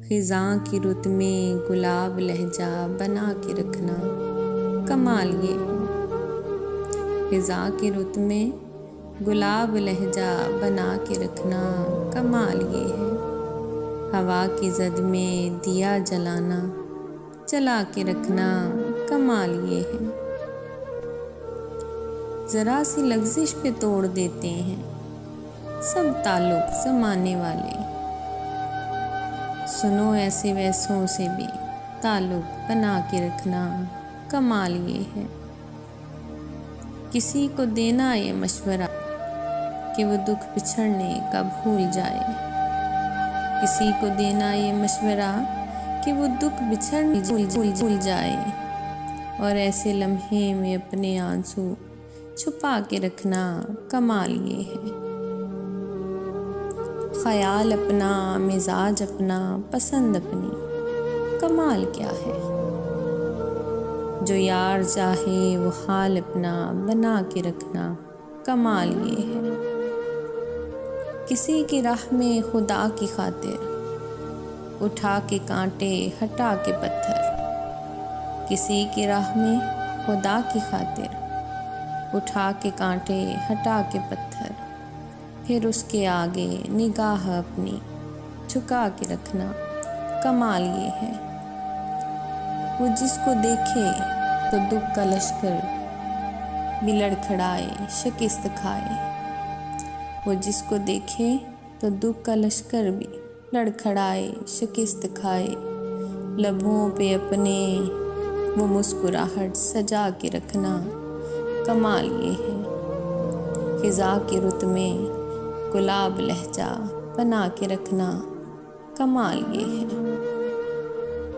خزاں کی رت میں گلاب لہجہ بنا کے رکھنا کمال یہ ہے۔ خزاں کی رت میں گلاب لہجہ بنا کے رکھنا کمال یہ ہے۔ ہوا کی زد میں دیا جلانا جلا کے رکھنا کمال یہ ہے۔ ذرا سی لغزش پہ توڑ دیتے ہیں سب تعلق زمانے والے، سنو ایسے ویسوں سے بھی تعلق بنا کے رکھنا کمال یہ ہے۔ کسی کو دینا یہ مشورہ کہ وہ دکھ بچھڑنے کا بھول جائے، کسی کو دینا یہ مشورہ کہ وہ دکھ بچھڑنے بھول جائے، اور ایسے لمحے میں اپنے آنسو چھپا کے رکھنا کمال یہ ہے۔ خیال اپنا، مزاج اپنا، پسند اپنی، کمال کیا ہے۔ جو یار چاہے وہ حال اپنا بنا کے رکھنا کمال یہ ہے۔ کسی کی راہ میں خدا کی خاطر اٹھا کے کانٹے ہٹا کے پتھر، کسی کی راہ میں خدا کی خاطر اٹھا کے کانٹے ہٹا کے پتھر، پھر اس کے آگے نگاہ اپنی جھکا کے رکھنا کمال یہ ہے۔ وہ جس کو دیکھے تو دکھ کا لشکر بھی لڑکھڑائے شکست کھائے، وہ جس کو دیکھے تو دکھ کا لشکر بھی لڑکھڑائے شکست کھائے، لبوں پہ اپنے وہ مسکراہٹ سجا کے رکھنا کمال یہ ہے۔ خزاں کی رت میں گلاب لہجہ بنا کے رکھنا کمال یہ ہے۔